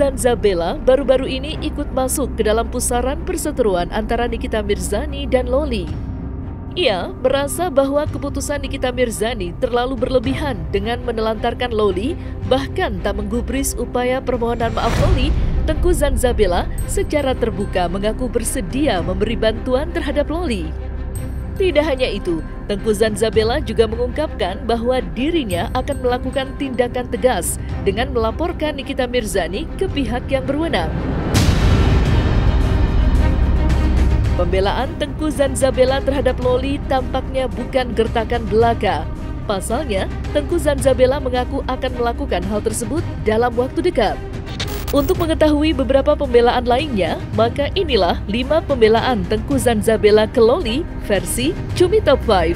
Zanzabella baru-baru ini ikut masuk ke dalam pusaran perseteruan antara Nikita Mirzani dan Loli. Ia merasa bahwa keputusan Nikita Mirzani terlalu berlebihan dengan menelantarkan Loli, bahkan tak menggubris upaya permohonan maaf Loli. Tengku Zanzabella secara terbuka mengaku bersedia memberi bantuan terhadap Loli. Tidak hanya itu, Tengku Zanzabella juga mengungkapkan bahwa dirinya akan melakukan tindakan tegas dengan melaporkan Nikita Mirzani ke pihak yang berwenang. Pembelaan Tengku Zanzabella terhadap Loli tampaknya bukan gertakan belaka. Pasalnya, Tengku Zanzabella mengaku akan melakukan hal tersebut dalam waktu dekat. Untuk mengetahui beberapa pembelaan lainnya, maka inilah 5 pembelaan Tengku Zanzabella ke Loli versi Cumi Top 5.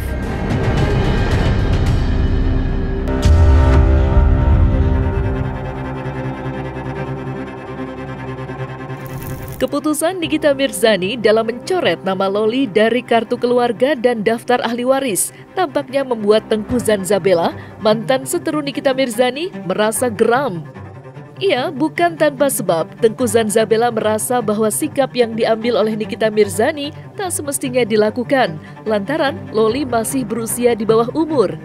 Keputusan Nikita Mirzani dalam mencoret nama Loli dari kartu keluarga dan daftar ahli waris tampaknya membuat Tengku Zanzabella, mantan seteru Nikita Mirzani, merasa geram. Ia bukan tanpa sebab Tengku Zanzabella merasa bahwa sikap yang diambil oleh Nikita Mirzani tak semestinya dilakukan, lantaran Loli masih berusia di bawah umur.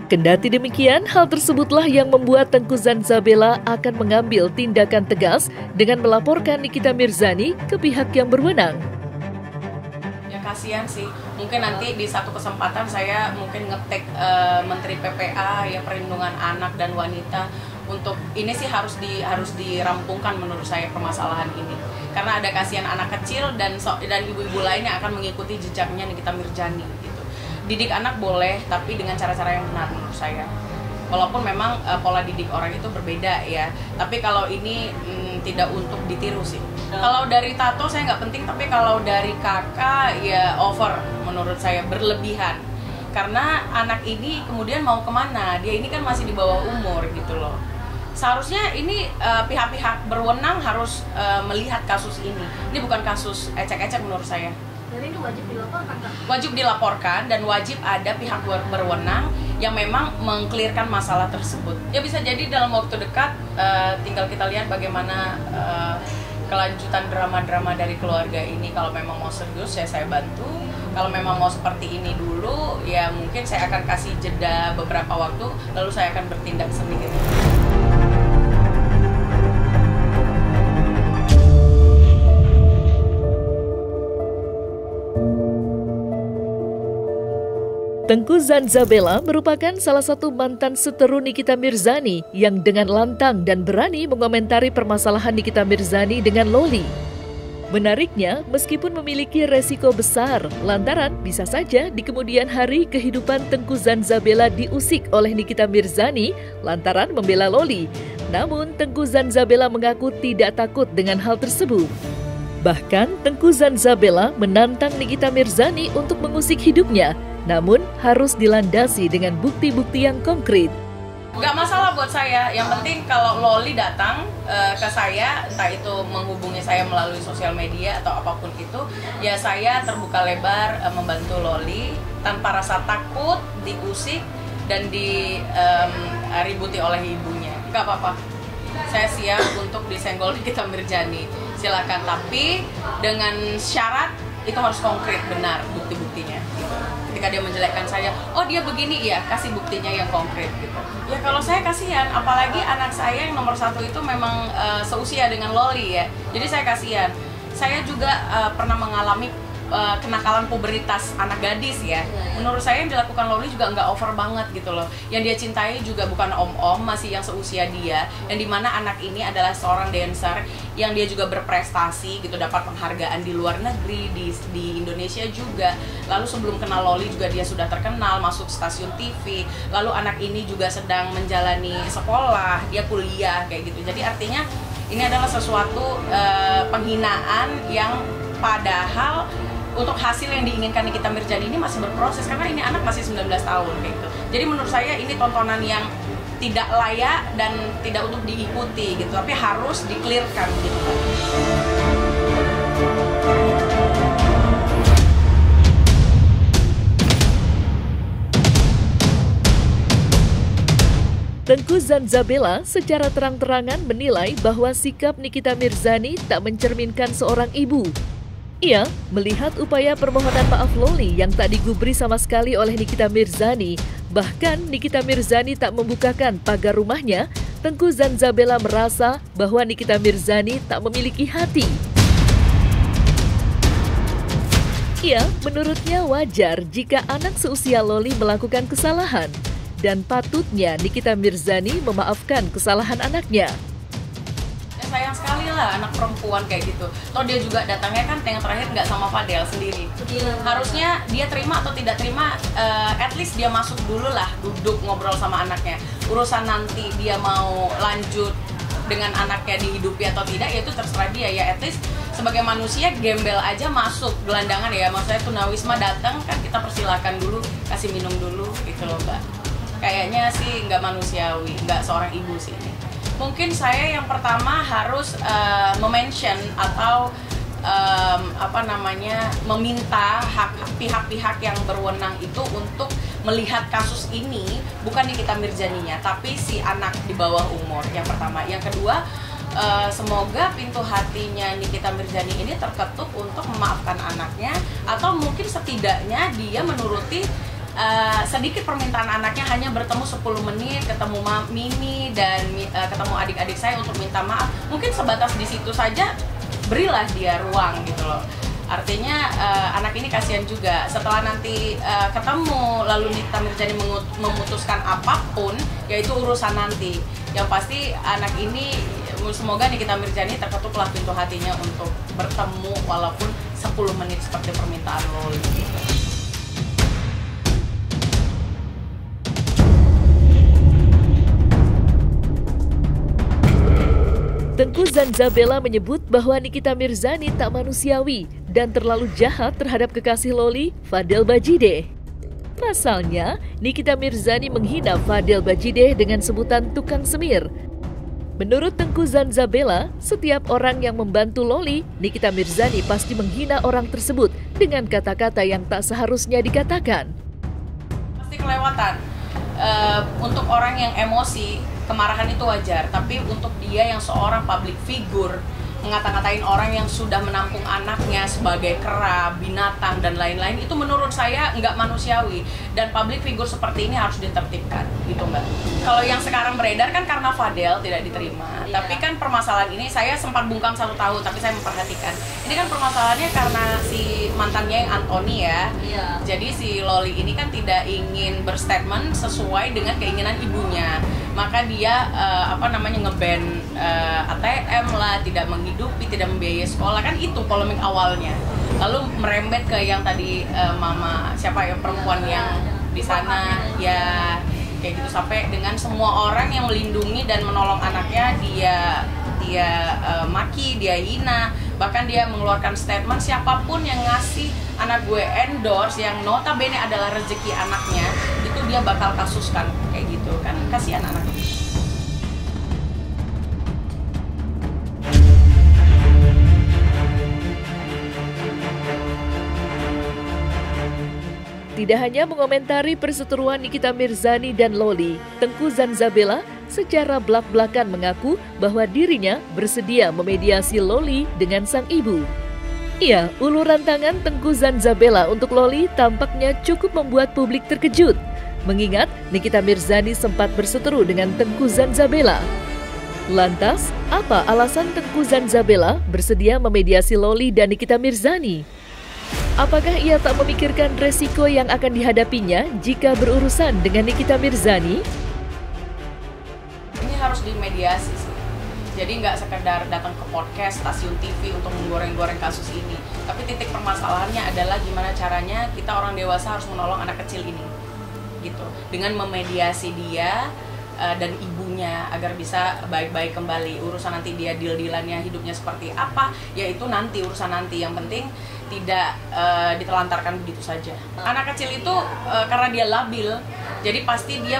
Kendati demikian, hal tersebutlah yang membuat Tengku Zanzabella akan mengambil tindakan tegas dengan melaporkan Nikita Mirzani ke pihak yang berwenang. Ya kasihan sih, mungkin nanti di satu kesempatan saya mungkin ngetek Menteri PPA, ya Perlindungan Anak dan Wanita, untuk ini sih harus dirampungkan menurut saya permasalahan ini, karena ada kasihan anak kecil dan ibu-ibu lainnya akan mengikuti jejaknya Nikita Mirzani gitu. Didik anak boleh, tapi dengan cara-cara yang benar menurut saya. Walaupun memang pola didik orang itu berbeda ya, tapi kalau ini tidak untuk ditiru sih. Kalau dari tato saya nggak penting, tapi kalau dari kakak ya over menurut saya, berlebihan. Karena anak ini kemudian mau kemana? Dia ini kan masih di bawah umur gitu loh. Seharusnya ini pihak-pihak berwenang harus melihat kasus ini. Ini bukan kasus ecek-ecek menurut saya. Jadi ini wajib dilaporkan, Kak? Wajib dilaporkan dan wajib ada pihak berwenang yang memang mengklirkan masalah tersebut. Ya bisa jadi dalam waktu dekat tinggal kita lihat bagaimana kelanjutan drama-drama dari keluarga ini. Kalau memang mau serius ya saya bantu. Kalau memang mau seperti ini dulu ya mungkin saya akan kasih jeda beberapa waktu, lalu saya akan bertindak sendiri. Tengku Zanzabella merupakan salah satu mantan seteru Nikita Mirzani yang dengan lantang dan berani mengomentari permasalahan Nikita Mirzani dengan Loli. Menariknya, meskipun memiliki resiko besar, lantaran bisa saja di kemudian hari kehidupan Tengku Zanzabella diusik oleh Nikita Mirzani lantaran membela Loli. Namun, Tengku Zanzabella mengaku tidak takut dengan hal tersebut. Bahkan, Tengku Zanzabella menantang Nikita Mirzani untuk mengusik hidupnya, namun harus dilandasi dengan bukti-bukti yang konkret. Gak masalah buat saya, yang penting kalau Loli datang ke saya, entah itu menghubungi saya melalui sosial media atau apapun itu, ya saya terbuka lebar membantu Loli tanpa rasa takut, diusik, dan diributi oleh ibunya. Gak apa-apa, saya siap untuk disenggol Nikita Mirzani, silakan, tapi dengan syarat itu harus konkret, benar bukti-buktinya gitu. Ketika dia menjelekkan saya, oh dia begini, ya kasih buktinya yang konkret gitu. Ya kalau saya kasihan, apalagi anak saya yang nomor 1 itu memang seusia dengan Loli ya. Jadi saya kasihan. Saya juga pernah mengalami kenakalan pubertas anak gadis ya. Menurut saya yang dilakukan Loli juga nggak over banget gitu loh. Yang dia cintai juga bukan om-om, masih yang seusia dia. Yang dimana anak ini adalah seorang dancer yang dia juga berprestasi gitu, dapat penghargaan di luar negeri, di Indonesia juga. Lalu sebelum kenal Loli juga dia sudah terkenal, masuk stasiun TV. Lalu anak ini juga sedang menjalani sekolah, dia kuliah kayak gitu. Jadi artinya ini adalah sesuatu penghinaan yang padahal untuk hasil yang diinginkan Nikita Mirzani ini masih berproses, karena ini anak masih 19 tahun gitu. Jadi menurut saya ini tontonan yang tidak layak dan tidak untuk diikuti gitu, tapi harus di-clearkan gitu. Tengku Zanzabela secara terang-terangan menilai bahwa sikap Nikita Mirzani tak mencerminkan seorang ibu. Ia melihat upaya permohonan maaf Loli yang tak digubri sama sekali oleh Nikita Mirzani. Bahkan Nikita Mirzani tak membukakan pagar rumahnya. Tengku Zanzabela merasa bahwa Nikita Mirzani tak memiliki hati. Ia menurutnya wajar jika anak seusia Loli melakukan kesalahan. Dan patutnya Nikita Mirzani memaafkan kesalahan anaknya. Sayang sekali lah anak perempuan kayak gitu. Toh dia juga datangnya kan yang terakhir nggak sama Fadel sendiri. Harusnya dia terima atau tidak terima, at least dia masuk dulu lah, duduk ngobrol sama anaknya. Urusan nanti dia mau lanjut dengan anaknya dihidupi atau tidak, ya itu terserah dia ya. At least sebagai manusia gembel aja masuk gelandangan ya. Maksudnya tunawisma datang kan kita persilakan dulu, kasih minum dulu gitu loh Mbak. Kayaknya sih nggak manusiawi, nggak seorang ibu sih ini. Mungkin saya yang pertama harus mention atau meminta pihak-pihak yang berwenang itu untuk melihat kasus ini, bukan Nikita Mirzaninya, tapi si anak di bawah umur. Yang pertama, yang kedua, semoga pintu hatinya Nikita Mirzani ini terketuk untuk memaafkan anaknya, atau mungkin setidaknya dia menuruti sedikit permintaan anaknya, hanya bertemu 10 menit, ketemu Mimi dan ketemu adik-adik saya untuk minta maaf. Mungkin sebatas di situ saja, berilah dia ruang gitu loh. Artinya anak ini kasihan juga. Setelah nanti ketemu, lalu Nikita Mirzani memutuskan apapun, yaitu urusan nanti. Yang pasti anak ini, semoga Nikita Mirzani terketuklah pintu hatinya untuk bertemu walaupun 10 menit seperti permintaan Loli gitu. Tengku Zanzabela menyebut bahwa Nikita Mirzani tak manusiawi dan terlalu jahat terhadap kekasih Loli, Fadel Bajideh. Pasalnya, Nikita Mirzani menghina Fadel Bajideh dengan sebutan tukang semir. Menurut Tengku Zanzabela, setiap orang yang membantu Loli, Nikita Mirzani pasti menghina orang tersebut dengan kata-kata yang tak seharusnya dikatakan. Pasti kelewatan. Untuk orang yang emosi, kemarahan itu wajar, tapi untuk dia yang seorang public figure ngata-ngatain orang yang sudah menampung anaknya sebagai kera, binatang, dan lain-lain, itu menurut saya nggak manusiawi. Dan public figure seperti ini harus ditertibkan, gitu Mbak. Kalau yang sekarang beredar kan karena Fadel tidak diterima. Tapi kan permasalahan ini saya sempat bungkam 1 tahun, tapi saya memperhatikan. Ini kan permasalahannya karena si mantannya yang Anthony ya. Jadi si Loli ini kan tidak ingin berstatement sesuai dengan keinginan ibunya. Maka dia nge-ban ATM lah, tidak menghidupi, tidak membiayai sekolah, kan itu polemik awalnya. Lalu merembet ke yang tadi mama siapa ya, perempuan yang di sana ya, kayak gitu, sampai dengan semua orang yang melindungi dan menolong anaknya dia maki, dia hina, bahkan dia mengeluarkan statement siapapun yang ngasih anak gue endorse yang notabene adalah rezeki anaknya, itu dia bakal kasuskan, kayak gitu kan, kasihan anaknya. Tidak hanya mengomentari perseteruan Nikita Mirzani dan Loli, Tengku Zanzabela secara belak-belakan mengaku bahwa dirinya bersedia memediasi Loli dengan sang ibu. Iya, uluran tangan Tengku Zanzabela untuk Loli tampaknya cukup membuat publik terkejut, mengingat Nikita Mirzani sempat berseteru dengan Tengku Zanzabela. Lantas, apa alasan Tengku Zanzabela bersedia memediasi Loli dan Nikita Mirzani? Apakah ia tak memikirkan resiko yang akan dihadapinya jika berurusan dengan Nikita Mirzani? Ini harus dimediasi sih. Jadi nggak sekedar datang ke podcast, stasiun TV untuk menggoreng-goreng kasus ini. Tapi titik permasalahannya adalah gimana caranya kita orang dewasa harus menolong anak kecil ini. Gitu. Dengan memediasi dia dan ibunya agar bisa baik-baik kembali. Urusan nanti dia deal-dealannya hidupnya seperti apa, yaitu nanti urusan nanti. Yang penting tidak ditelantarkan begitu saja. Anak kecil itu karena dia labil, jadi pasti dia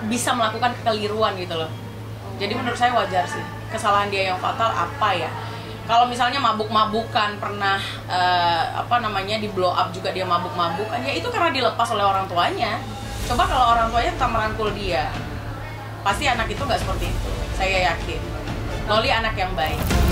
bisa melakukan kekeliruan gitu loh. Jadi menurut saya wajar sih. Kesalahan dia yang fatal apa ya? Kalau misalnya mabuk-mabukan, pernah di blow up juga dia mabuk-mabukan, ya itu karena dilepas oleh orang tuanya. Coba kalau orang tuanya tetap merangkul dia, pasti anak itu nggak seperti itu. Saya yakin Loli anak yang baik.